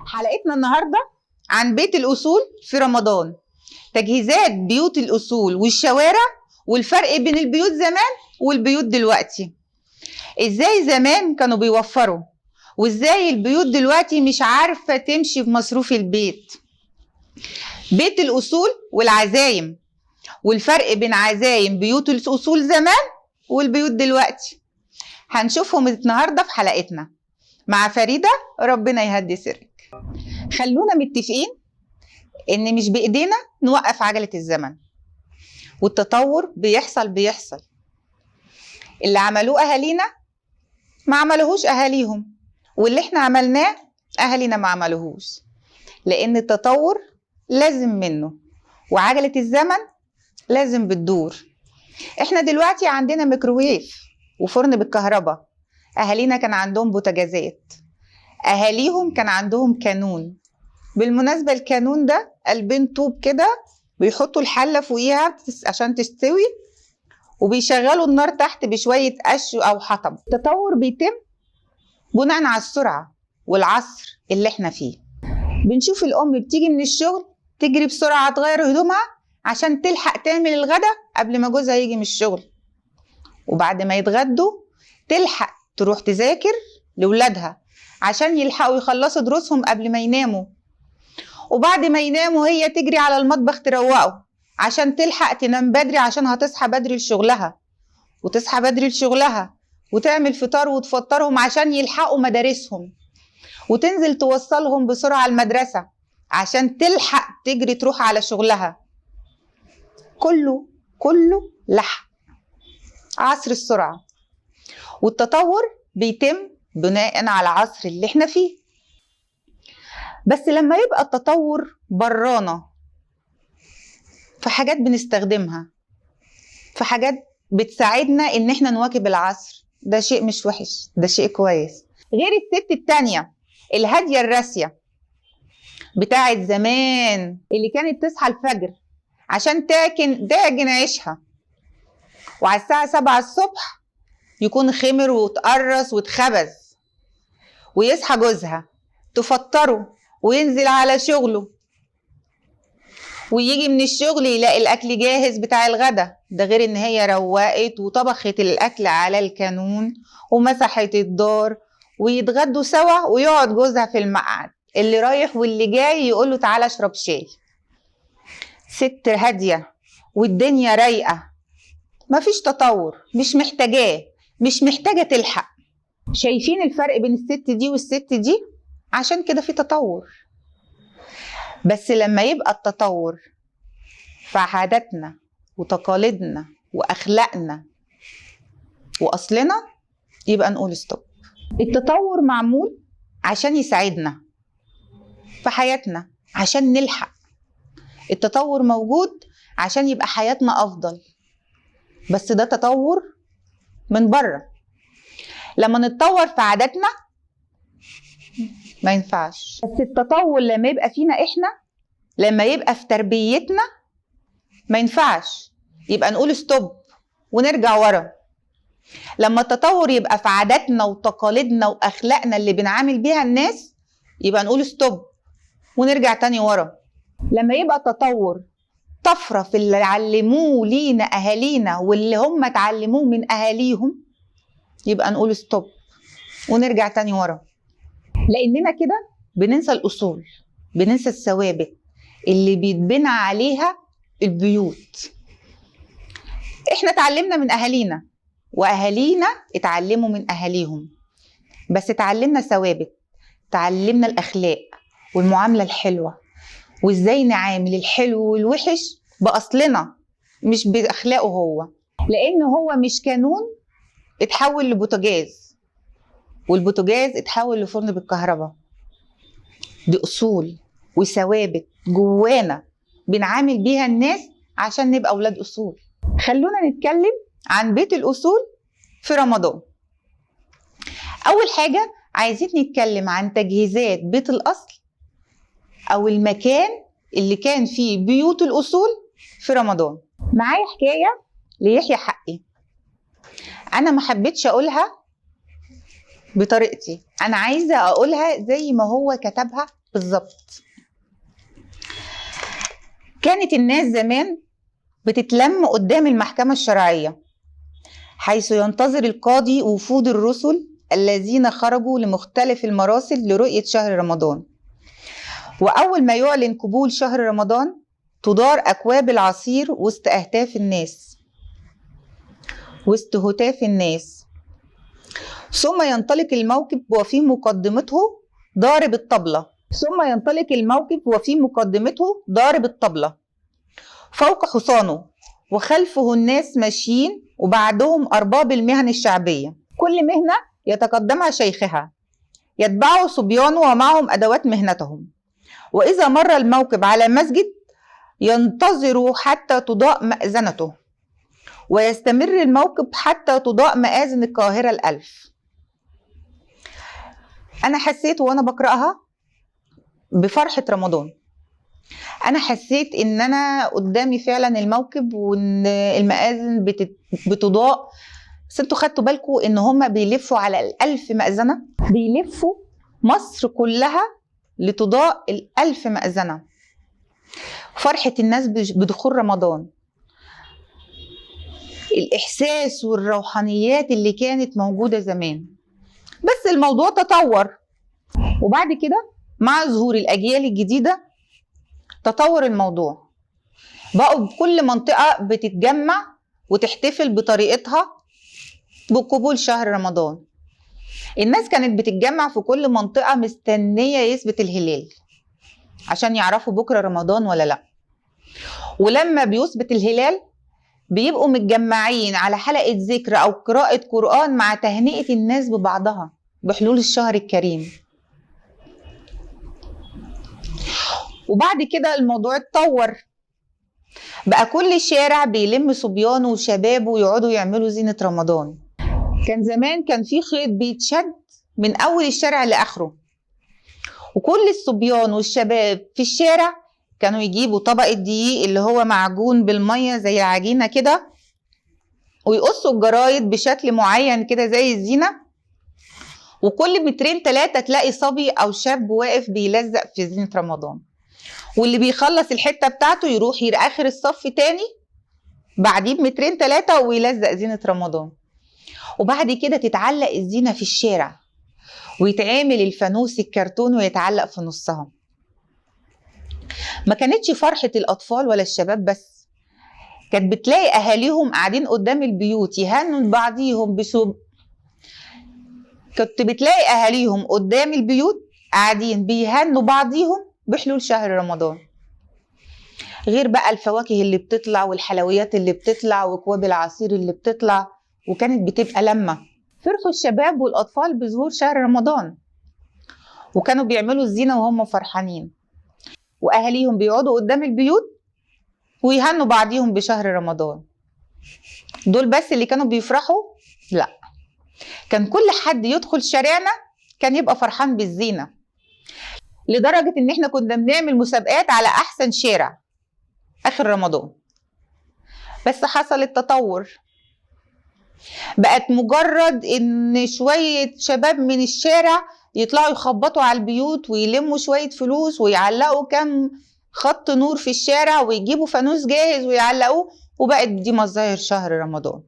حلقتنا النهارده عن بيت الأصول في رمضان. تجهيزات بيوت الأصول والشوارع والفرق بين البيوت زمان والبيوت دلوقتي. ازاي زمان كانوا بيوفروا وازاي البيوت دلوقتي مش عارفة تمشي بمصروف البيت. بيت الأصول والعزايم والفرق بين عزايم بيوت الأصول زمان والبيوت دلوقتي هنشوفهم النهارده في حلقتنا مع فريدة. ربنا يهدي سرك. خلونا متفقين ان مش بايدينا نوقف عجلة الزمن، والتطور بيحصل. اللي عملوه اهالينا ما عملوهوش اهاليهم، واللي احنا عملناه اهالينا ما عملوهوش، لان التطور لازم منه وعجلة الزمن لازم بتدور. احنا دلوقتي عندنا ميكروويف وفرن بالكهرباء، اهالينا كان عندهم بوتاجازات، اهاليهم كان عندهم كانون. بالمناسبة الكانون ده قلبين طوب كده بيحطوا الحلة فوقيها عشان تستوي، وبيشغلوا النار تحت بشوية قش أو حطب. التطور بيتم بناء على السرعة والعصر اللي احنا فيه. بنشوف الأم بتيجي من الشغل تجري بسرعة تغير هدومها عشان تلحق تعمل الغدا قبل ما جوزها يجي من الشغل، وبعد ما يتغدوا تلحق تروح تذاكر لولادها عشان يلحقوا يخلصوا دروسهم قبل ما يناموا، وبعد ما يناموا هي تجري على المطبخ تروقه عشان تلحق تنام بدري عشان هتصحى بدري لشغلها، وتصحى بدري لشغلها وتعمل فطار وتفطرهم عشان يلحقوا مدارسهم، وتنزل توصلهم بسرعة المدرسة عشان تلحق تجري تروح على شغلها. كله لحق. عصر السرعة والتطور بيتم بناء على العصر اللي احنا فيه. بس لما يبقى التطور برانا في حاجات بنستخدمها، في حاجات بتساعدنا ان احنا نواكب العصر، ده شيء مش وحش، ده شيء كويس. غير الست التانية الهادية الراسية بتاعت زمان اللي كانت تصحى الفجر عشان تعجن عيشها، وعلى الساعة 7 الصبح يكون خمر وتقرص وتخبز، ويصحى جوزها تفطره وينزل على شغله، ويجي من الشغل يلاقي الاكل جاهز بتاع الغدا. ده غير ان هي روقت وطبخت الاكل على الكانون ومسحت الدار، ويتغدوا سوا ويقعد جوزها في المقعد، اللي رايح واللي جاي يقوله تعالى اشرب شاي. ست هادية والدنيا رايقة، مفيش تطور، مش محتاجة تلحق. شايفين الفرق بين الست دي والست دي؟ عشان كده في تطور. بس لما يبقى التطور في عاداتنا وتقاليدنا واخلاقنا واصلنا، يبقى نقول ستوب. التطور معمول عشان يساعدنا في حياتنا، عشان نلحق. التطور موجود عشان يبقى حياتنا افضل، بس ده تطور من بره. لما نتطور في عاداتنا ما ينفعش. بس التطور لما يبقى فينا احنا، لما يبقى في تربيتنا، ما ينفعش. يبقى نقول ستوب ونرجع ورا. لما التطور يبقى في عاداتنا وتقاليدنا واخلاقنا اللي بنعامل بيها الناس، يبقى نقول ستوب ونرجع تاني ورا. لما يبقى التطور طفرة في اللي علموه لينا اهالينا واللي هم اتعلموه من اهاليهم، يبقى نقول ستوب ونرجع تاني ورا. لاننا كده بننسى الاصول، بننسى الثوابت اللي بيتبنى عليها البيوت. احنا اتعلمنا من اهالينا واهالينا اتعلموا من اهاليهم، بس اتعلمنا ثوابت، اتعلمنا الاخلاق والمعامله الحلوه، وازاي نعامل الحلو والوحش باصلنا مش باخلاقه هو. لان هو مش كانون اتحول لبوتاجاز، والبوتاجاز اتحول لفرن بالكهرباء. دي اصول وثوابت جوانا بنعامل بيها الناس عشان نبقى اولاد اصول. خلونا نتكلم عن بيت الاصول في رمضان. اول حاجه عايزين نتكلم عن تجهيزات بيت الاصل او المكان اللي كان فيه بيوت الاصول في رمضان. معايا حكايه ليحيى حقي، انا ما حبيتش اقولها بطريقتي، انا عايزه اقولها زي ما هو كتبها بالظبط. كانت الناس زمان بتتلم قدام المحكمة الشرعية، حيث ينتظر القاضي وفود الرسل الذين خرجوا لمختلف المراصد لرؤية شهر رمضان. وأول ما يعلن قبول شهر رمضان تدار أكواب العصير وسط هتاف الناس، ثم ينطلق الموكب وفي مقدمته ضارب الطبلة فوق حصانه، وخلفه الناس ماشيين، وبعدهم أرباب المهن الشعبية، كل مهنة يتقدمها شيخها، يتبعه صبيانه ومعهم أدوات مهنتهم. وإذا مر الموكب على مسجد ينتظر حتى تضاء مأذنته، ويستمر الموكب حتى تضاء مآذن القاهرة الألف. أنا حسيت وأنا بقرأها بفرحة رمضان. أنا حسيت إن أنا قدامي فعلا الموكب، وإن المآذن بتضاء. بس انتوا خدتوا بالكم إن هما بيلفوا على 1000 مأذنة، بيلفوا مصر كلها لتضاء 1000 مأذنة. فرحة الناس بدخول رمضان، الإحساس والروحانيات اللي كانت موجودة زمان. بس الموضوع تطور، وبعد كده مع ظهور الأجيال الجديدة تطور الموضوع. بقوا بكل منطقة بتتجمع وتحتفل بطريقتها بقبول شهر رمضان. الناس كانت بتتجمع في كل منطقة مستنية يثبت الهلال عشان يعرفوا بكرة رمضان ولا لا. ولما بيثبت الهلال بيبقوا متجمعين على حلقة ذكر أو قراءة قرآن مع تهنئة الناس ببعضها بحلول الشهر الكريم. وبعد كده الموضوع اتطور، بقى كل شارع بيلم صبيانه وشبابه ويقعدوا يعملوا زينة رمضان. كان زمان كان في خيط بيتشد من أول الشارع لآخره، وكل الصبيان والشباب في الشارع كانوا يجيبوا طبق الدقيق اللي هو معجون بالمية زي العجينة كده، ويقصوا الجرايد بشكل معين كده زي الزينة، وكل 2-3 تلاقي صبي أو شاب واقف بيلزق في زينة رمضان. واللي بيخلص الحتة بتاعته يروح آخر الصف تاني بعديه ب2-3 ويلزق زينة رمضان. وبعد كده تتعلق الزينة في الشارع، ويتعمل الفانوس الكرتون ويتعلق في نصها. ما كانتش فرحة الأطفال ولا الشباب بس، كانت بتلاقي أهاليهم قاعدين قدام البيوت يهنوا بعضيهم كنت بتلاقي أهاليهم قدام البيوت قاعدين بيهنوا بعضيهم بحلول شهر رمضان. غير بقى الفواكه اللي بتطلع والحلويات اللي بتطلع وكواب العصير اللي بتطلع، وكانت بتبقى لمة. فرحوا الشباب والأطفال بظهور شهر رمضان، وكانوا بيعملوا الزينة وهم فرحانين، وأهاليهم بيقعدوا قدام البيوت ويهنوا بعضيهم بشهر رمضان. دول بس اللي كانوا بيفرحوا؟ لا، كان كل حد يدخل شارعنا كان يبقى فرحان بالزينة، لدرجة إن إحنا كنا بنعمل مسابقات على أحسن شارع آخر رمضان. بس حصل التطور، بقت مجرد إن شوية شباب من الشارع يطلعوا يخبطوا على البيوت ويلموا شوية فلوس ويعلقوا كم خط نور في الشارع ويجيبوا فانوس جاهز ويعلقوه، وبقت دي مظاهر شهر رمضان.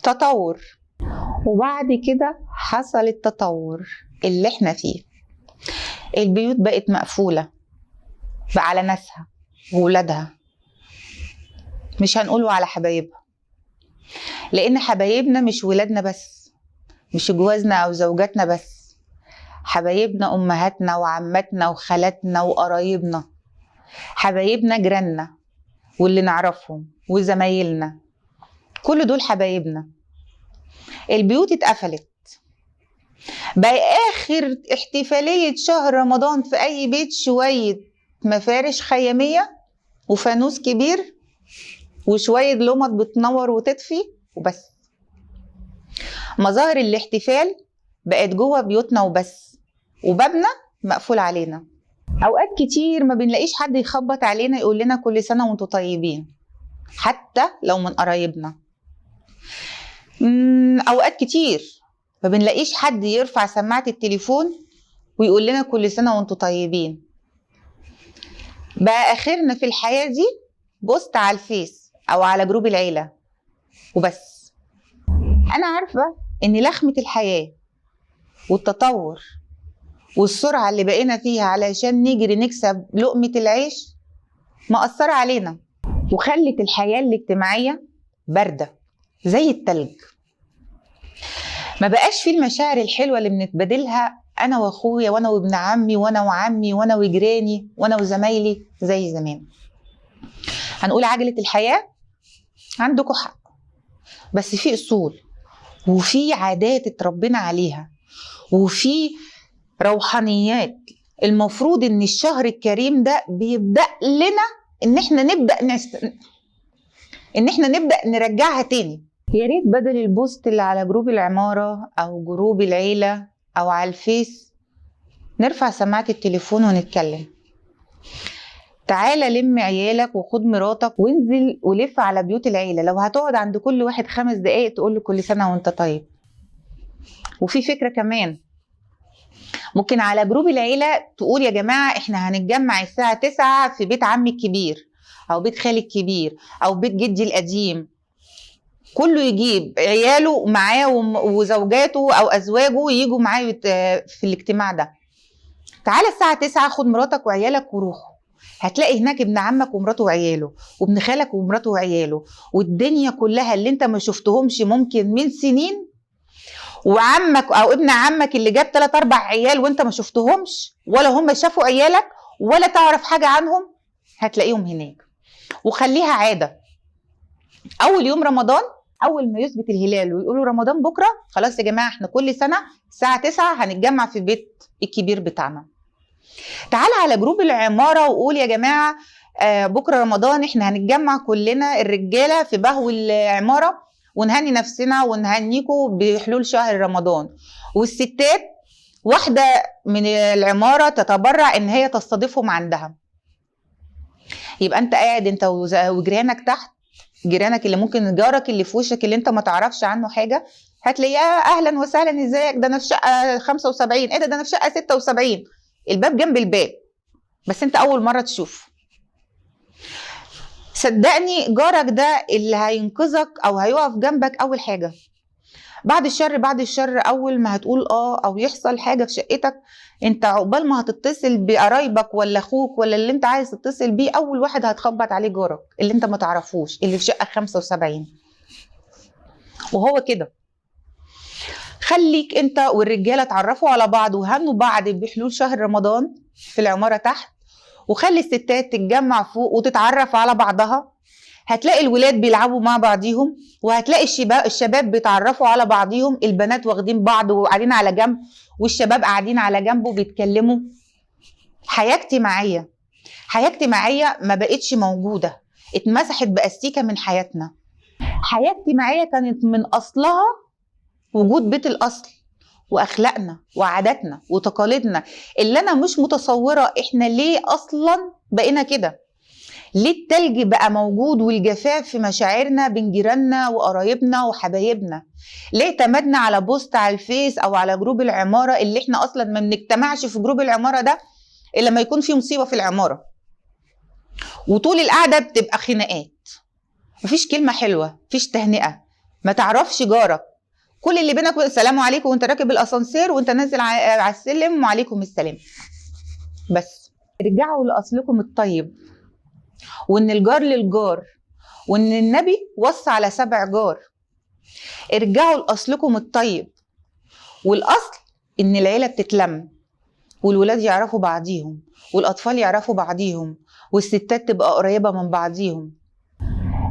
تطور. وبعد كده حصل التطور اللي احنا فيه. البيوت بقت مقفولة بقى على ناسها وولادها، مش هنقوله على حبايبها، لأن حبايبنا مش ولادنا بس، مش جوازنا أو زوجاتنا بس، حبايبنا أمهاتنا وعماتنا وخالاتنا وقرايبنا، حبايبنا جيراننا واللي نعرفهم وزمايلنا، كل دول حبايبنا. البيوت اتقفلت، بقى آخر احتفالية شهر رمضان في أي بيت شوية مفارش خيامية وفانوس كبير وشوية لمض بتنور وتطفي وبس. مظاهر الاحتفال بقت جوه بيوتنا وبس، وبابنا مقفول علينا. أوقات كتير ما بنلاقيش حد يخبط علينا يقول لنا كل سنة وانتوا طيبين، حتى لو من قرايبنا. أوقات كتير ما بنلاقيش حد يرفع سماعة التليفون ويقول لنا كل سنة وانتم طيبين. بقى آخرنا في الحياة دي بوست على الفيس أو على جروب العيلة وبس. أنا عارفة إن لخمة الحياة والتطور والسرعة اللي بقينا فيها علشان نجري نكسب لقمة العيش مأثرة علينا، وخلت الحياة الاجتماعية باردة زي التلج. ما بقاش في المشاعر الحلوة اللي بنتبادلها أنا وأخويا وأنا وابن عمي وأنا وعمي وأنا وجيراني وأنا وزمايلي زي زمان. هنقول عجلة الحياة عندكم حق، بس في أصول وفي عادات اتربينا عليها وفي روحانيات. المفروض ان الشهر الكريم ده بيبدأ لنا ان احنا نبدأ نرجعها تاني. يا ريت بدل البوست اللي على جروب العمارة او جروب العيلة او على الفيس نرفع سماعة التليفون ونتكلم. تعالى لم عيالك وخد مراتك وانزل ولف على بيوت العيلة. لو هتقعد عند كل واحد 5 دقايق تقول له كل سنة وانت طيب. وفي فكرة كمان، ممكن على جروب العيلة تقول يا جماعة احنا هنتجمع الساعة 9 في بيت عمي الكبير او بيت خالي الكبير او بيت جدي القديم. كله يجيب عياله معاه وزوجاته او ازواجه يجوا معاه في الاجتماع ده. تعالى الساعة 9 خد مراتك وعيالك وروحوا. هتلاقي هناك ابن عمك ومراته وعياله وابن خالك ومراته وعياله والدنيا كلها اللي انت ما شفتهمش ممكن من سنين، وعمك او ابن عمك اللي جاب 3-4 عيال وانت ما شفتهمش ولا هم شافوا عيالك ولا تعرف حاجة عنهم، هتلاقيهم هناك. وخليها عادة. اول يوم رمضان اول ما يثبت الهلال ويقولوا رمضان بكرة، خلاص يا جماعة احنا كل سنة الساعة 9 هنتجمع في البيت الكبير بتاعنا. تعال على جروب العمارة وقول يا جماعة بكرة رمضان احنا هنتجمع كلنا الرجالة في بهو العمارة ونهني نفسنا ونهنيكم بحلول شهر رمضان. والستات واحدة من العمارة تتبرع ان هي تستضيفهم عندها. يبقى انت قاعد انت وجيرانك تحت، جيرانك اللي ممكن جارك اللي في وشك اللي انت ما تعرفش عنه حاجة هتلاقيه اهلا وسهلا ازيك ده انا في شقة 75 ايه ده انا في شقة 76 الباب جنب الباب بس انت اول مرة تشوف. صدقني جارك ده اللي هينقذك او هيقف جنبك اول حاجة. بعد الشر اول ما هتقول او يحصل حاجة في شقتك انت عقبال ما هتتصل بقرايبك ولا اخوك ولا اللي انت عايز تتصل بيه اول واحد هتخبط عليه جارك اللي انت ما تعرفوش اللي في شقة 75. وهو كده خليك انت والرجالة تعرفوا على بعض وهنوا بعض بحلول شهر رمضان في العمارة تحت، وخلي الستات تتجمع فوق وتتعرف على بعضها. هتلاقي الولاد بيلعبوا مع بعضيهم وهتلاقي الشباب بيتعرفوا على بعضيهم، البنات واخدين بعض وقاعدين على جنب والشباب قاعدين على جنب وبيتكلموا. حياة اجتماعية ما بقتش موجودة، اتمسحت بأستيكة من حياتنا. حياة اجتماعية كانت من أصلها وجود بيت الأصل وأخلاقنا وعاداتنا وتقاليدنا اللي أنا مش متصورة إحنا ليه أصلا بقينا كده. ليه التلج بقى موجود والجفاف في مشاعرنا بين جيراننا وقرايبنا وحبايبنا؟ ليه اعتمدنا على بوست على الفيس أو على جروب العمارة اللي إحنا أصلا ما بنجتمعش في جروب العمارة ده إلا لما يكون في مصيبة في العمارة وطول القعدة بتبقى خناقات، مفيش كلمة حلوة، مفيش تهنئة، ما تعرفش جارك، كل اللي بينك السلام عليكم وانت راكب الاسانسير وانت نازل على السلم وعليكم السلام بس. رجعوا لاصلكم الطيب وان الجار للجار وان النبي وصى على 7 جار. ارجعوا لاصلكم الطيب، والاصل ان العيله بتتلم والولاد يعرفوا بعضيهم والاطفال يعرفوا بعضيهم والستات تبقى قريبه من بعضيهم.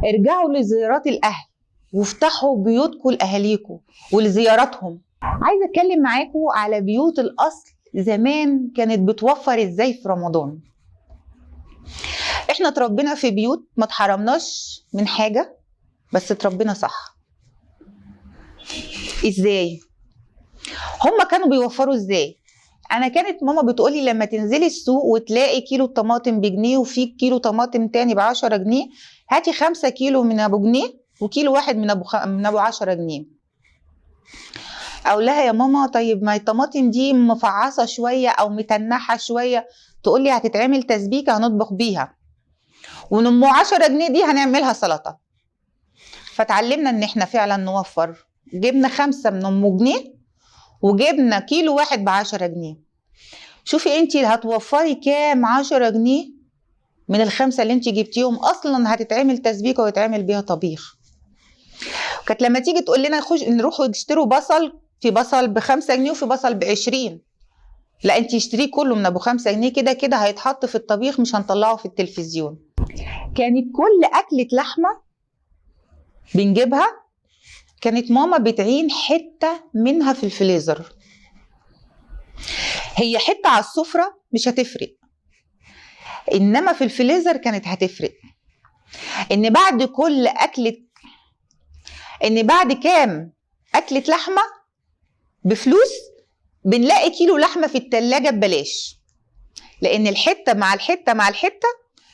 ارجعوا لزيارات الاهل وافتحوا بيوتكم لاهاليكم ولزياراتهم. عايزه اتكلم معاكم على بيوت الاصل زمان كانت بتوفر ازاي في رمضان. احنا اتربينا في بيوت ما اتحرمناش من حاجه بس اتربينا صح. ازاي؟ هما كانوا بيوفروا ازاي؟ انا كانت ماما بتقولي لما تنزلي السوق وتلاقي كيلو الطماطم بجنيه وفي كيلو طماطم تاني ب10 جنيه هاتي 5 كيلو من ابو جنيه وكيلو واحد من ابو 10 جنيه. اقول لها يا ماما طيب ما الطماطم دي مفعصه شويه او متنحه شويه، تقول لي هتتعمل تسبيكه هنطبخ بيها، ونم 10 جنيه دي هنعملها سلطه. فتعلمنا ان احنا فعلا نوفر. جبنا 5 من ام جنيه وجبنا كيلو واحد ب10 جنيه. شوفي انت هتوفري كام 10 جنيه من ال5 اللي انت جبتيهم اصلا هتتعمل تسبيكه ويتعمل بيها طبيخ. كانت لما تيجي تقول لنا نروحوا نشتروا بصل، في بصل ب5 جنيه وفي بصل ب20. لا انت اشتريه كله من ابو 5 جنيه، كده كده هيتحط في الطبيخ مش هنطلعه في التلفزيون. كانت كل اكلة لحمة بنجيبها كانت ماما بتعين حتة منها في الفريزر. هي حتة على السفرة مش هتفرق، انما في الفريزر كانت هتفرق. ان بعد كل اكلة، ان بعد كام اكلة لحمة بفلوس بنلاقي كيلو لحمة في التلاجة ببلاش، لان الحتة مع الحتة مع الحتة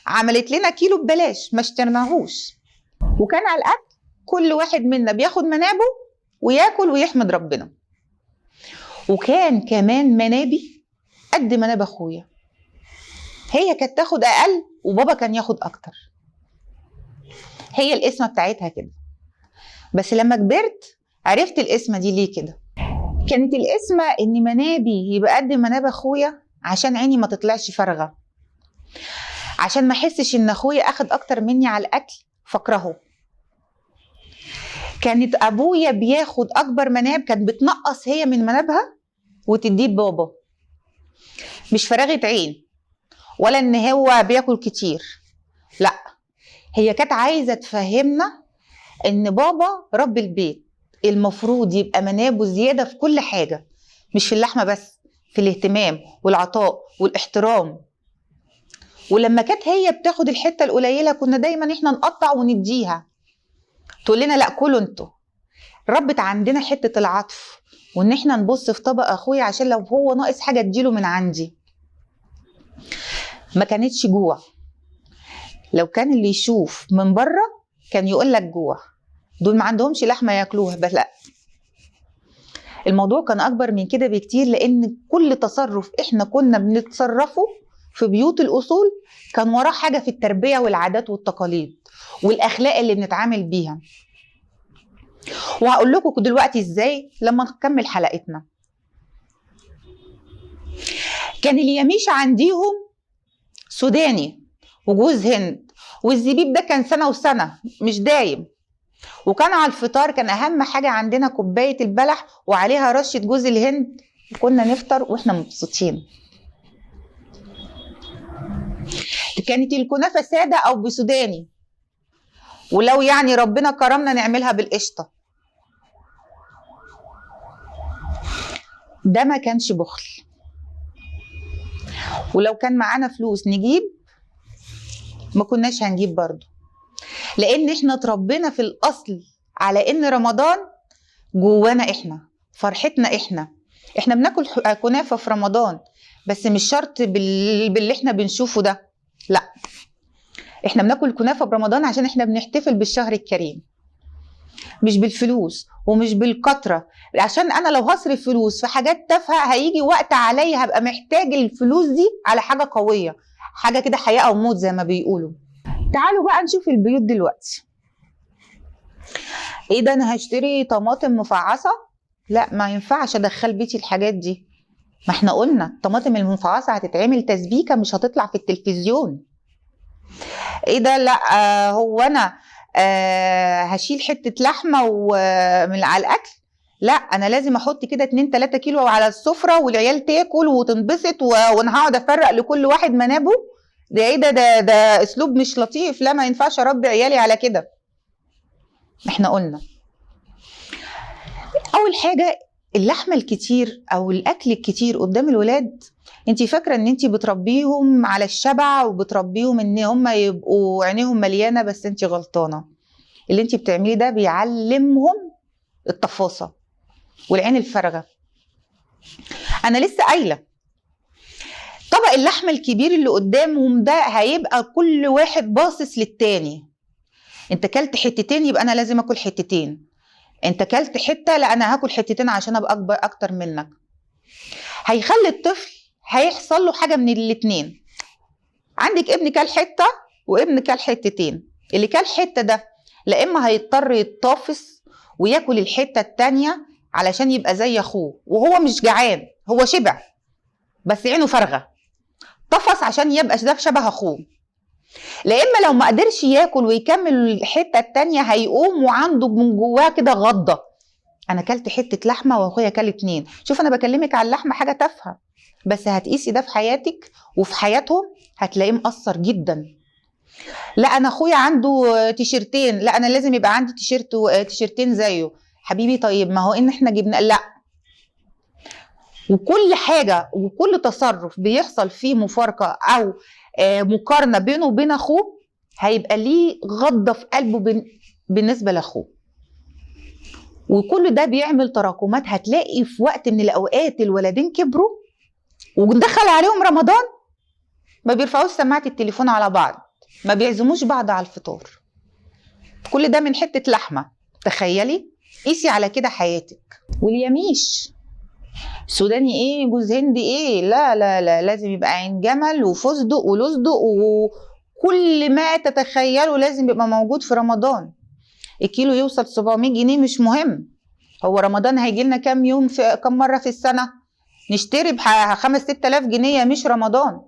عملت لنا كيلو ببلاش ما اشترناهوش. وكان على الاكل كل واحد منا بياخد منابه وياكل ويحمد ربنا. وكان كمان منابي قد مناب اخويا، هي كانت تاخد اقل وبابا كان ياخد اكتر. هي القسمه بتاعتها كده. بس لما كبرت عرفت القسمه دي ليه كده. كانت القسمه ان منابي يبقى قد مناب اخويا عشان عيني ما تطلعش فارغه، عشان ما احسش ان اخويا اخد اكتر مني على الاكل فاكرهه. كانت ابويا بياخد اكبر مناب، كانت بتنقص هي من منابها وتديه لبابا، مش فراغة عين ولا ان هو بياكل كتير، لا هي كانت عايزه تفهمنا ان بابا رب البيت المفروض يبقى منابه زياده في كل حاجه، مش في اللحمه بس، في الاهتمام والعطاء والاحترام. ولما كانت هي بتاخد الحته القليله كنا دايما احنا نقطع ونديها، تقول لنا لا كلوا انتوا. ربت عندنا حته العطف، وان احنا نبص في طبق اخويا عشان لو هو ناقص حاجه اديله من عندي. ما كانتش جوع. لو كان اللي يشوف من بره كان يقول لك جوع، دول ما عندهمش لحمه ياكلوها، بس لا، الموضوع كان اكبر من كده بكتير. لان كل تصرف احنا كنا بنتصرفه في بيوت الاصول كان وراه حاجه في التربيه والعادات والتقاليد والاخلاق اللي بنتعامل بيها. وهقول لكم دلوقتي ازاي لما نكمل حلقتنا. كان اليميش عنديهم سوداني وجوز هند، والزبيب ده كان سنه وسنه مش دايم. وكان على الفطار كان اهم حاجه عندنا كوبايه البلح وعليها رشه جوز الهند، وكنا نفطر واحنا مبسوطين. كانت الكنافه ساده او بسوداني، ولو يعني ربنا كرمنا نعملها بالقشطه. ده ما كانش بخل. ولو كان معانا فلوس نجيب ما كناش هنجيب برضو، لان احنا اتربينا في الاصل على ان رمضان جوانا احنا، فرحتنا احنا بناكل كنافه في رمضان، بس مش شرط باللي احنا بنشوفه ده، لا احنا بناكل كنافه برمضان عشان احنا بنحتفل بالشهر الكريم، مش بالفلوس ومش بالكتره. عشان انا لو هصرف فلوس في حاجات تافهه هيجي وقت عليا هبقى محتاج الفلوس دي على حاجه قويه، حاجه كده حياه او موت زي ما بيقولوا. تعالوا بقى نشوف البيوت دلوقتي. ايه ده انا هشتري طماطم مفعصه؟ لا ما ينفعش ادخل بيتي الحاجات دي. ما احنا قلنا الطماطم المفعصه هتتعمل تسبيكه مش هتطلع في التلفزيون. ايه ده لا هو انا هشيل حته لحمه من على الاكل؟ لا انا لازم احط كده 2-3 كيلو على السفره والعيال تاكل وتنبسط وانا هقعد افرق لكل واحد منابه. ده ايه ده اسلوب مش لطيف، لا ما ينفعش اربي عيالي على كده. احنا قلنا اول حاجه اللحمه الكتير او الاكل الكتير قدام الولاد، انت فاكره ان انت بتربيهم على الشبع وبتربيهم ان هم يبقوا عينيهم مليانه، بس انت غلطانه. اللي انت بتعمليه ده بيعلمهم التفاصيل والعين الفارغه. انا لسه قايله طبق اللحمه الكبير اللي قدامهم ده هيبقى كل واحد باصص للتاني. انت كلت حتتين يبقى انا لازم اكل حتتين، انت كلت حته، لا انا هاكل حتتين عشان ابقى اكبر اكتر منك. هيخلي الطفل هيحصل له حاجه من الاتنين. عندك ابن كل حته وابن كل حتتين. اللي كل حته ده لا اما هيضطر يتطافس وياكل الحته التانيه علشان يبقى زي اخوه، وهو مش جعان، هو شبع بس عينه فارغه، طفس عشان يبقى ده شبه اخوه. لا اما لو ما قدرش ياكل ويكمل الحته التانيه هيقوم وعنده من جواه كده غضه، انا كلت حته لحمه واخويا كل 2. شوف انا بكلمك على اللحمه حاجه تافهه، بس هتقيسي ده في حياتك وفي حياتهم هتلاقيه مأثر جدا. لا انا اخويا عنده تيشرتين، لا انا لازم يبقى عندي تيشرتين زيه. حبيبي طيب ما هو ان احنا جبنا، لا. وكل حاجه وكل تصرف بيحصل فيه مفارقه او مقارنه بينه وبين اخوه هيبقى ليه غضه في قلبه بالنسبه لاخوه. وكل ده بيعمل تراكمات. هتلاقي في وقت من الاوقات الولدين كبروا ودخل عليهم رمضان ما بيرفعوش سماعه التليفون على بعض، ما بيعزموش بعض على الفطار. كل ده من حته لحمه. تخيلي، قيسي على كده حياتك. واليميش سوداني ايه، جوز هندي ايه، لا لا لا، لازم يبقى عين جمل وفستق ولزدق وكل ما تتخيله لازم يبقى موجود في رمضان. الكيلو يوصل 700 جنيه مش مهم. هو رمضان هيجي لنا كام يوم، في كام مره في السنه؟ نشتري ب 5-6 آلاف جنيه مش رمضان.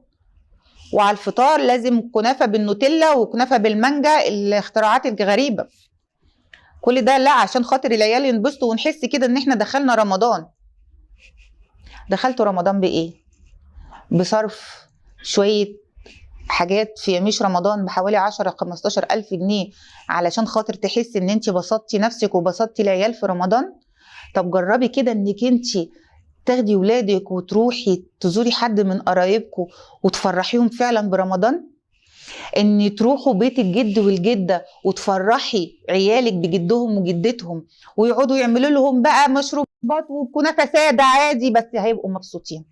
وعلى الفطار لازم كنافه بالنوتيلا وكنافه بالمانجا، الاختراعات الغريبه. كل ده لا عشان خاطر العيال ينبسطوا ونحس كده ان احنا دخلنا رمضان. دخلتوا رمضان بايه؟ بصرف شويه حاجات في يميش رمضان بحوالي 10-15 ألف جنيه علشان خاطر تحسي ان انت بسطتي نفسك وبسطتي العيال في رمضان. طب جربي كده انك انت تاخدي ولادك وتروحي تزوري حد من قرايبكم وتفرحيهم فعلا برمضان. ان تروحوا بيت الجد والجده وتفرحي عيالك بجدهم وجدتهم ويقعدوا يعملوا لهم بقى مشروبات وكنافه ساده عادي، بس هيبقوا مبسوطين.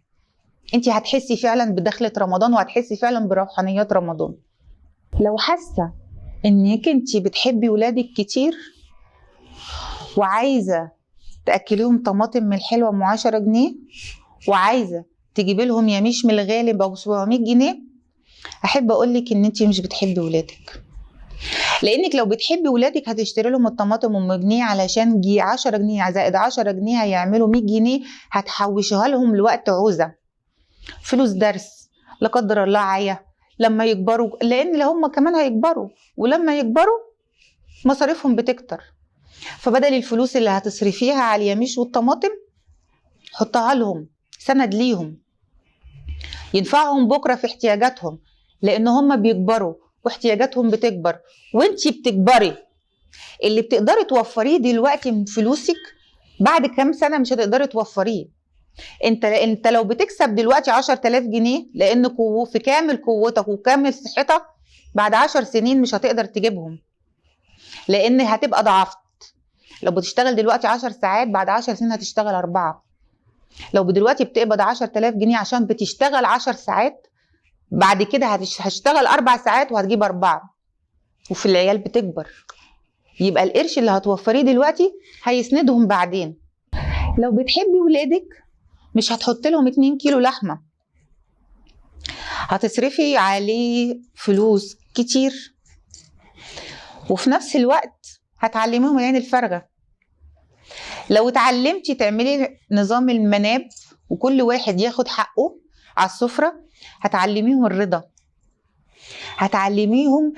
انت هتحسي فعلا بدخله رمضان وهتحسي فعلا بروحانيات رمضان. لو حاسه انك انت بتحبي ولادك كتير وعايزه تاكليهم طماطم من الحلوه ام 10 جنيه وعايزه تجيبي لهم يميش من الغالب ابو 700 جنيه، احب اقول لك ان انت مش بتحبي ولادك. لانك لو بتحبي ولادك هتشتري لهم الطماطم ام جنيه علشان 10 جنيه زائد 10 جنيه هيعملوا 100 جنيه هتحوشيها لهم لوقت عوزه، فلوس درس، لا قدر الله عيا لما يكبروا، لان هم كمان هيكبروا ولما يكبروا مصاريفهم بتكتر. فبدل الفلوس اللي هتصرفيها على اليميش والطماطم حطها لهم سند ليهم ينفعهم بكره في احتياجاتهم، لان هم بيكبروا واحتياجاتهم بتكبر وانتي بتكبري. اللي بتقدري توفريه دلوقتي من فلوسك بعد كام سنه مش هتقدري توفريه. انت لو بتكسب دلوقتي 10,000 جنيه لان في كامل قوتك وكامل صحتك، بعد 10 سنين مش هتقدر تجيبهم لان هتبقى ضعفت. لو بتشتغل دلوقتي 10 ساعات بعد 10 سنين هتشتغل 4. لو دلوقتي بتقبض 10,000 جنيه عشان بتشتغل 10 ساعات، بعد كده هشتغل 4 ساعات وهتجيب 4، وفي العيال بتكبر. يبقى القرش اللي هتوفريه دلوقتي هيسندهم بعدين. لو بتحبي ولادك مش هتحط لهم 2 كيلو لحمة، هتصرفي عليه فلوس كتير وفي نفس الوقت هتعلميهم العين الفارغة. لو اتعلمتي تعملي نظام المناب وكل واحد ياخد حقه على السفرة هتعلميهم الرضا، هتعلميهم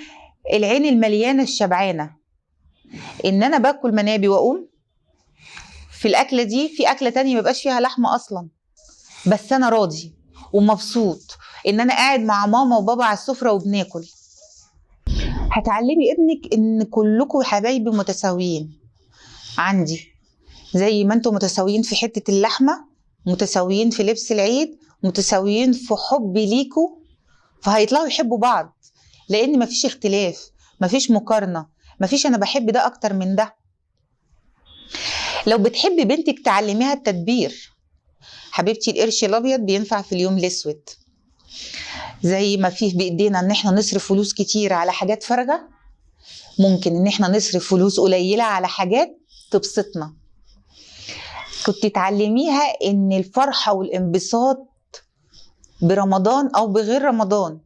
العين المليانة الشبعانة. ان انا باكل منابي واقوم في الاكله دي في اكله تانية مبقاش فيها لحمه اصلا، بس انا راضي ومبسوط ان انا قاعد مع ماما وبابا على السفره وبناكل. هتعلمي ابنك ان كلكم حبايبي متساويين عندي، زي ما انتم متساويين في حته اللحمه، متساويين في لبس العيد، متساويين في حبي ليكوا، فهيطلعوا يحبوا بعض لان مفيش اختلاف، مفيش مقارنه، مفيش انا بحب ده اكتر من ده. لو بتحبي بنتك تعلميها التدبير. حبيبتي القرش الابيض بينفع في اليوم الاسود، زي ما فيه بايدينا ان احنا نصرف فلوس كتير على حاجات فارغه، ممكن ان احنا نصرف فلوس قليله على حاجات تبسطنا. كنت تعلميها ان الفرحة والانبساط برمضان او بغير رمضان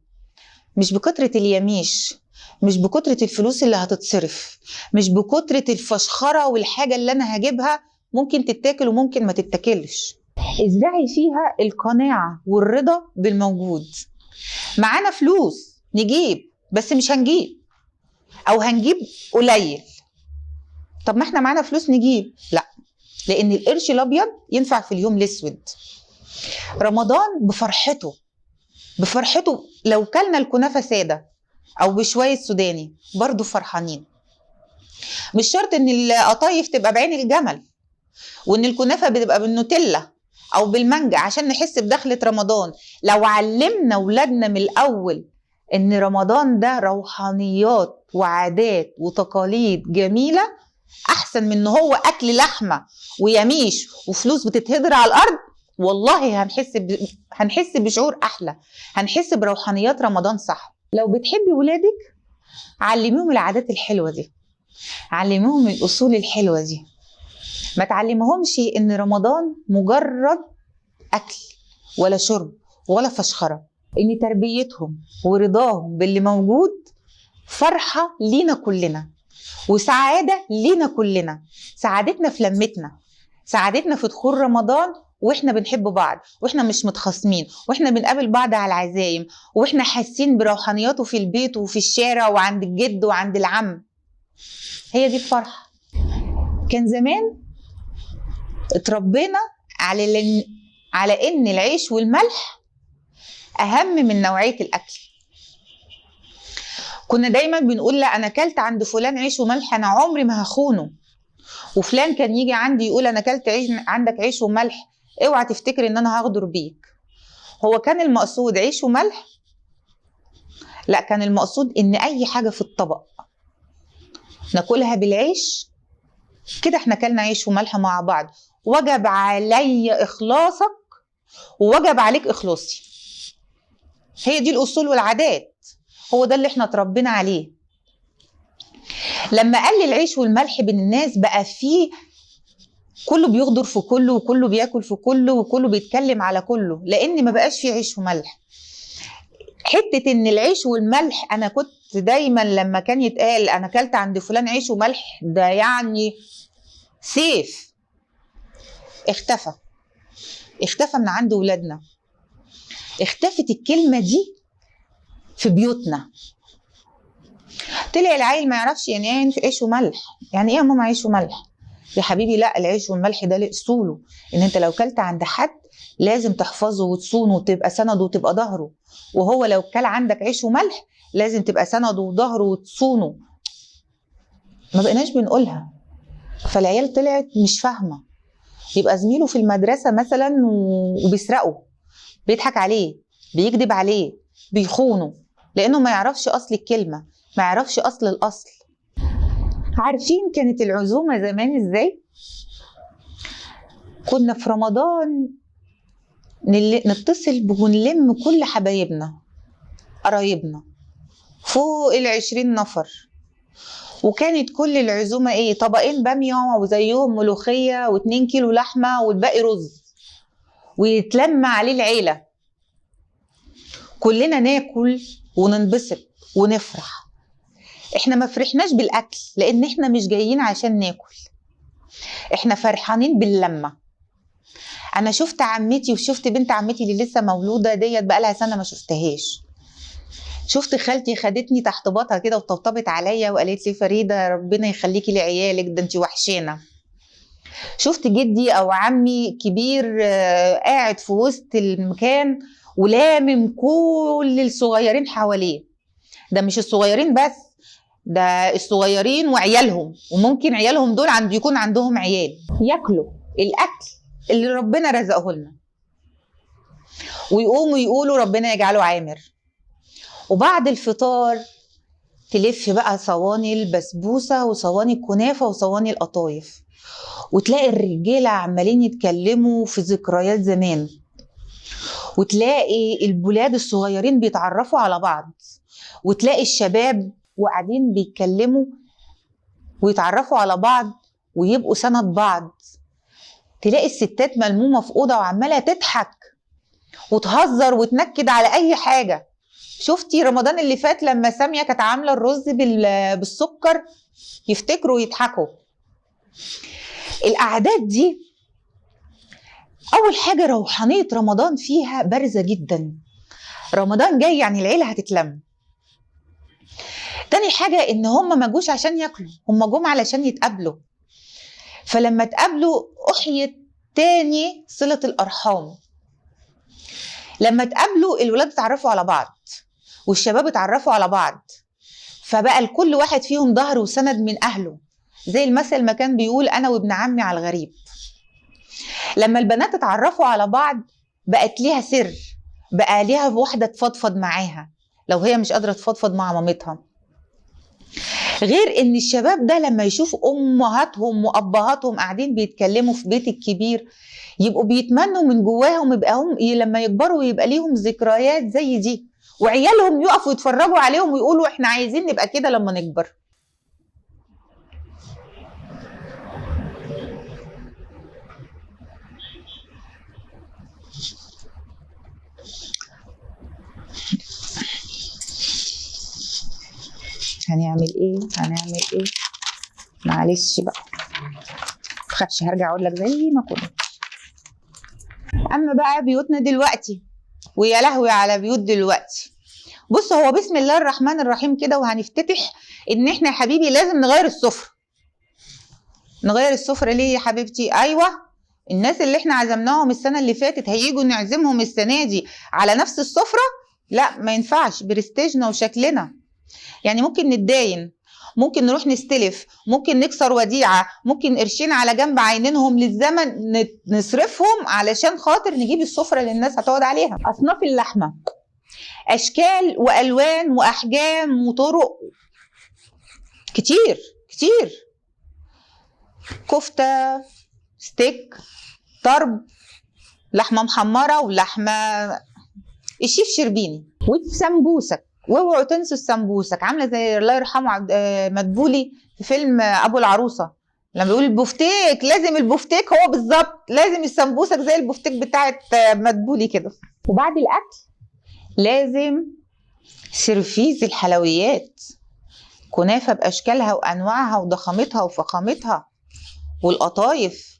مش بكترة اليميش، مش بكترة الفلوس اللي هتتصرف، مش بكترة الفشخرة والحاجة اللي انا هجيبها ممكن تتاكل وممكن ما تتاكلش. ازرعي فيها القناعة والرضا بالموجود. معانا فلوس نجيب بس مش هنجيب، او هنجيب قليل. طب ما احنا معانا فلوس نجيب، لا، لان القرش الابيض ينفع في اليوم الاسود. رمضان بفرحته لو كلنا الكنافه ساده او بشويه سوداني برضو فرحانين. مش شرط ان القطايف تبقى بعين الجمل وان الكنافه بتبقى بالنوتيلا او بالمانجا عشان نحس بدخله رمضان. لو علمنا ولادنا من الاول ان رمضان ده روحانيات وعادات وتقاليد جميله احسن من ان هو اكل لحمه ويميش وفلوس بتتهدر على الارض، والله هنحس بشعور احلى، هنحس بروحانيات رمضان صح. لو بتحبي ولادك علميهم العادات الحلوه دي، علميهم الاصول الحلوه دي. ما تعلمهمش ان رمضان مجرد اكل ولا شرب ولا فشخره، ان تربيتهم ورضاهم باللي موجود فرحه لينا كلنا وسعاده لينا كلنا. سعادتنا في لمتنا، سعادتنا في دخول رمضان واحنا بنحب بعض واحنا مش متخاصمين واحنا بنقابل بعض على العزايم واحنا حاسين بروحانياته في البيت وفي الشارع وعند الجد وعند العم. هي دي الفرحه. كان زمان اتربينا على ان العيش والملح اهم من نوعيه الاكل. كنا دايما بنقول لا انا اكلت عند فلان عيش وملح انا عمري ما هخونه، وفلان كان يجي عندي يقول انا اكلت عندك عيش وملح اوعى تفتكر ان انا هغدر بيك. هو كان المقصود عيش وملح؟ لا، كان المقصود ان اي حاجه في الطبق ناكلها بالعيش كده احنا كلنا عيش وملح مع بعض، وجب علي اخلاصك ووجب عليك اخلاصي. هي دي الاصول والعادات، هو ده اللي احنا اتربينا عليه. لما قل العيش والملح بين الناس بقى فيه كله بيغدر في كله وكله بياكل في كله وكله بيتكلم على كله، لان ما بقاش فيه عيش وملح. حته ان العيش والملح، انا كنت دايما لما كان يتقال انا اكلت عند فلان عيش وملح ده يعني سيف. اختفى من عند ولادنا، اختفت الكلمه دي في بيوتنا. طلع العيل ما يعرفش يعني ايه عيش وملح. يعني ايه يا ماما عيش وملح؟ يا حبيبي لا، العيش والملح ده له اصوله، ان انت لو كلت عند حد لازم تحفظه وتصونه وتبقى سنده وتبقى ظهره، وهو لو كل عندك عيش وملح لازم تبقى سنده وظهره وتصونه. ما بقيناش بنقولها، فالعيال طلعت مش فاهمه. يبقى زميله في المدرسه مثلا وبيسرقه، بيضحك عليه، بيكذب عليه، بيخونه، لانه ما يعرفش اصل الكلمه، ما يعرفش اصل الاصل. عارفين كانت العزومه زمان ازاي؟ كنا في رمضان نتصل ونلم كل حبايبنا قرايبنا فوق 20 نفر، وكانت كل العزومه ايه؟ طبقين باميه وزيهم ملوخيه و2 كيلو لحمه والباقي رز، ويتلم عليه العيله، كلنا ناكل وننبسط ونفرح. احنا ما فرحناش بالاكل لان احنا مش جايين عشان ناكل، احنا فرحانين باللمه. انا شفت عمتي وشفت بنت عمتي اللي لسه مولوده ديت بقالها سنه ما شفتهاش. شفت خالتي خدتني تحت باطها كده وطبطبت عليا وقالت لي فريده ربنا يخليكي لعيالك ده انت وحشانه. شفت جدي او عمي كبير قاعد في وسط المكان ولامم كل الصغيرين حواليه. ده مش الصغيرين بس، ده الصغيرين وعيالهم، وممكن عيالهم دول يكون عندهم عيال ياكلوا الاكل اللي ربنا رزقه لنا، ويقوموا يقولوا ربنا يجعله عامر. وبعد الفطار تلف بقى صواني البسبوسه وصواني الكنافه وصواني القطايف، وتلاقي الرجاله عمالين يتكلموا في ذكريات زمان، وتلاقي الولاد الصغيرين بيتعرفوا على بعض، وتلاقي الشباب وقاعدين بيتكلموا ويتعرفوا على بعض ويبقوا سند بعض. تلاقي الستات ملمومة في أوضة وعمالة تضحك وتهزر وتنكد على أي حاجة. شفتي رمضان اللي فات لما سامية كانت عاملة الرز بالسكر، يفتكروا ويضحكوا. القعدات دي أول حاجة روحانية رمضان فيها بارزة جدا. رمضان جاي يعني العيلة هتتلم. تاني حاجة إن هم ما جوش عشان ياكلوا، هم جم علشان يتقابلوا. فلما اتقابلوا أحيت تاني صلة الأرحام. لما اتقابلوا الولاد اتعرفوا على بعض والشباب اتعرفوا على بعض، فبقى لكل واحد فيهم ظهر وسند من أهله، زي المثل ما كان بيقول أنا وابن عمي على الغريب. لما البنات اتعرفوا على بعض بقت ليها سر، بقى ليها واحدة تفضفض معاها لو هي مش قادرة تفضفض مع مامتها. غير ان الشباب ده لما يشوفوا امهاتهم وابهاتهم قاعدين بيتكلموا في بيت الكبير يبقوا بيتمنوا من جواهم يبقى هم لما يكبروا يبقى ليهم ذكريات زي دي، وعيالهم يقفوا يتفرجوا عليهم ويقولوا احنا عايزين نبقى كده لما نكبر. هنعمل ايه معلش بقى، متخافش هرجع اقول لك زي ما كنا. اما بقى بيوتنا دلوقتي، ويا لهوي على بيوت دلوقتي. بص، هو بسم الله الرحمن الرحيم كده وهنفتتح ان احنا يا حبيبي لازم نغير السفره. نغير السفره ليه يا حبيبتي؟ ايوه، الناس اللي احنا عزمناهم السنه اللي فاتت هيجوا نعزمهم السنه دي على نفس السفره؟ لا، ما ينفعش، برستيجنا وشكلنا. يعني ممكن نتداين، ممكن نروح نستلف، ممكن نكسر وديعة، ممكن قرشين على جنب عينينهم للزمن نصرفهم علشان خاطر نجيب السفرة اللي الناس هتقعد عليها. أصناف اللحمة أشكال وألوان وأحجام وطرق كتير كتير، كفتة، ستيك، طرب، لحمة محمرة ولحمة الشيف شربيني، والسمبوسك. واوعوا تنسوا السمبوسك، عامله زي الله يرحمه مدبولي في فيلم ابو العروسه لما بيقول البفتيك، لازم البفتيك هو بالظبط، لازم السمبوسك زي البفتيك بتاعت مدبولي كده. وبعد الاكل لازم سيرفيز الحلويات، كنافه باشكالها وانواعها وضخامتها وفخامتها، والقطايف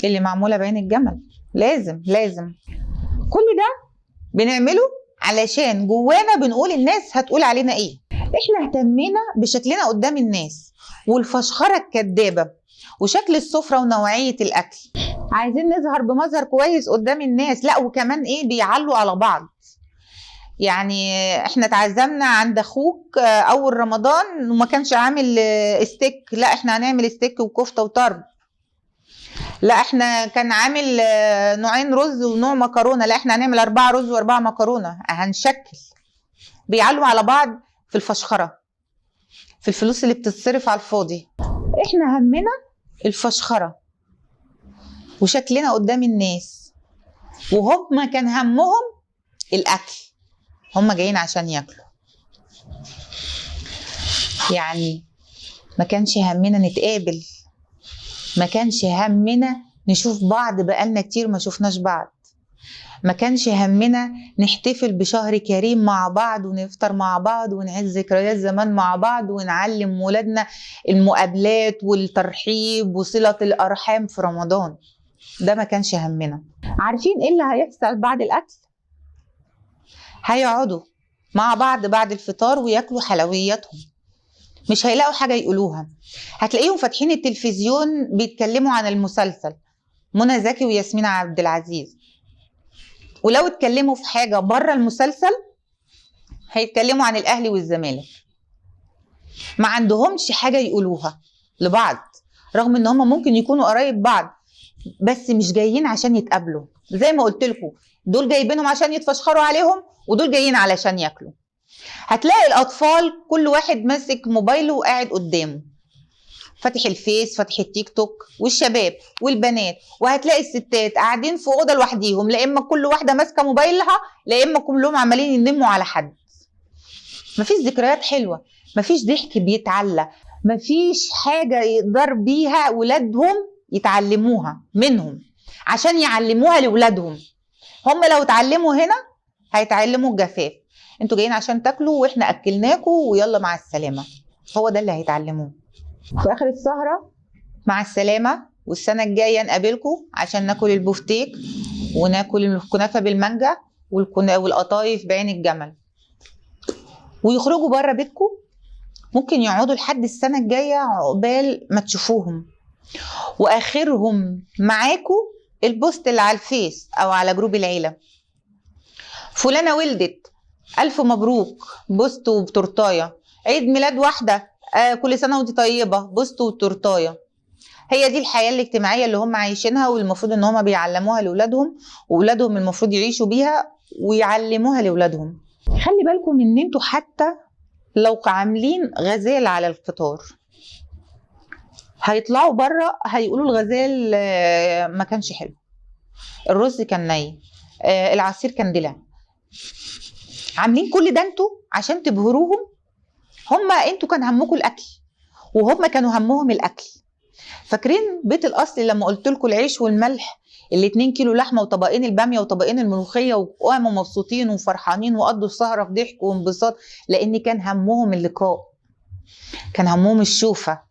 اللي معموله بعين الجمل. لازم كل ده بنعمله علشان جوانا بنقول الناس هتقول علينا ايه. احنا اهتمينا بشكلنا قدام الناس والفشخره الكدابه وشكل السفره ونوعيه الاكل، عايزين نظهر بمظهر كويس قدام الناس. لا، وكمان ايه، بيعلوا على بعض. يعني احنا اتعزمنا عند اخوك اول رمضان وما كانش عامل ستيك، لا احنا هنعمل ستيك وكفته وطرب. لا احنا كان عامل نوعين رز ونوع مكرونه، لا احنا هنعمل 4 رز و4 مكرونه. هنشكل. بيعلوا على بعض في الفشخره، في الفلوس اللي بتتصرف على الفاضي. احنا همنا الفشخره وشكلنا قدام الناس، وهم كان همهم الاكل، هم جايين عشان ياكلوا. يعني ما كانش همنا نتقابل، ما كانش همنا نشوف بعض بقالنا كتير ما شفناش بعض، ما كانش همنا نحتفل بشهر كريم مع بعض ونفطر مع بعض ونعيد ذكريات زمان مع بعض ونعلم ولادنا المقابلات والترحيب وصلة الأرحام في رمضان. ده ما كانش همنا. عارفين ايه اللي هيحصل بعد الأكل؟ هيقعدوا مع بعض بعد الفطار وياكلوا حلوياتهم، مش هيلاقوا حاجة يقولوها. هتلاقيهم فاتحين التلفزيون بيتكلموا عن المسلسل، منى زكي وياسمين عبد العزيز. ولو اتكلموا في حاجة بره المسلسل هيتكلموا عن الأهلي والزمالك. ما عندهمش حاجة يقولوها لبعض، رغم ان هم ممكن يكونوا قرايب بعض، بس مش جايين عشان يتقابلوا. زي ما قلت لكم، دول جايبينهم عشان يتفشخروا عليهم ودول جايين علشان ياكلوا. هتلاقي الأطفال كل واحد ماسك موبايله وقاعد قدامه فاتح الفيس، فاتح التيك توك، والشباب والبنات. وهتلاقي الستات قاعدين في أوضة لوحديهم، لا إما كل واحدة ماسكة موبايلها، لا إما كلهم عمالين ينموا على حد. مفيش ذكريات حلوة، مفيش ضحك بيتعلى، مفيش حاجة يقدر بيها ولادهم يتعلموها منهم عشان يعلموها لولادهم. هم لو اتعلموا هنا هيتعلموا الجفاف. انتوا جايين عشان تاكلوا واحنا اكلناكوا ويلا مع السلامة. هو ده اللي هيتعلموه. في اخر السهرة مع السلامة، والسنة الجاية نقابلكوا عشان ناكل البفتيك وناكل الكنافة بالمانجا والقطايف بعين الجمل، ويخرجوا بره بيتكم. ممكن يقعدوا لحد السنة الجاية عقبال ما تشوفوهم، واخرهم معاكم البوست اللي على الفيس او على جروب العيلة: فلانة ولدت، الف مبروك، بوست وتورتايه. عيد ميلاد واحدة، كل سنة وانت طيبة، بوست وتورتايه. هي دي الحياة الاجتماعية اللي هم عايشينها، والمفروض ان هم بيعلموها لاولادهم، واولادهم المفروض يعيشوا بيها ويعلموها لاولادهم. خلي بالكم ان انتوا حتى لو عاملين غزال على الفطار، هيطلعوا بره هيقولوا الغزال ما كانش حلو، الرز كان ني، العصير كان دلع. عاملين كل ده انتوا عشان تبهروهم. انتوا كان همكم الاكل وهم كانوا همهم الاكل. فاكرين بيت الاصل لما قلت لكم العيش والملح، ال2 كيلو لحمه وطبقين الباميه وطبقين الملوخيه، وقاموا مبسوطين وفرحانين وقضوا السهره في ضحك وانبساط، لان كان همهم اللقاء، كان همهم الشوفه،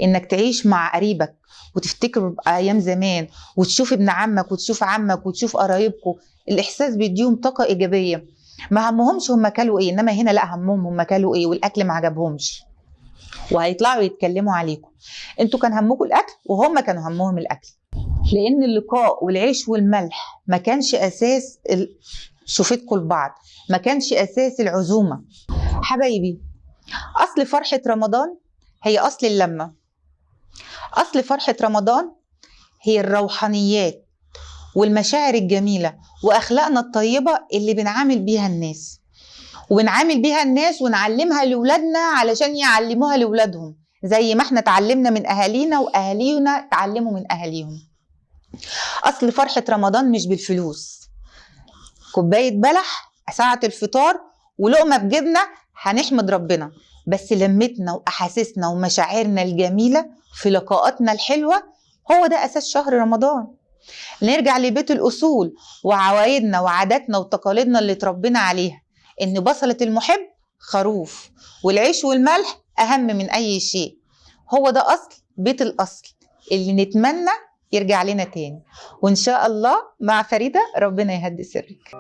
انك تعيش مع قريبك وتفتكر بايام زمان، وتشوف ابن عمك وتشوف عمك وتشوف قرايبكم. الاحساس بيديهم طاقه ايجابيه. ما همهمش هم كلوا ايه، انما هنا لا، همهم هم كلوا ايه والاكل ما عجبهمش، وهيطلعوا يتكلموا عليكم. انتوا كان همكم الاكل وهم كانوا همهم الاكل، لان اللقاء والعيش والملح ما كانش اساس شوفتكم لبعض، ما كانش اساس العزومه. حبايبي، اصل فرحه رمضان هي اصل اللمه. اصل فرحه رمضان هي الروحانيات والمشاعر الجميله واخلاقنا الطيبه اللي بنعامل بيها الناس، وبنعامل بيها الناس ونعلمها لاولادنا علشان يعلموها لاولادهم، زي ما احنا اتعلمنا من اهالينا واهالينا اتعلموا من اهاليهم. اصل فرحه رمضان مش بالفلوس، كوبايه بلح ساعه الفطار ولقمه بجبنه هنحمد ربنا، بس لمتنا واحاسيسنا ومشاعرنا الجميله في لقاءاتنا الحلوه هو ده اساس شهر رمضان. نرجع لبيت الاصول وعوايدنا وعاداتنا وتقاليدنا اللي اتربينا عليها، ان بصله المحب خروف، والعيش والملح اهم من اي شيء. هو ده اصل بيت الاصل اللي نتمنى يرجع لنا تاني. وان شاء الله مع فريدة ربنا يهدي سرك.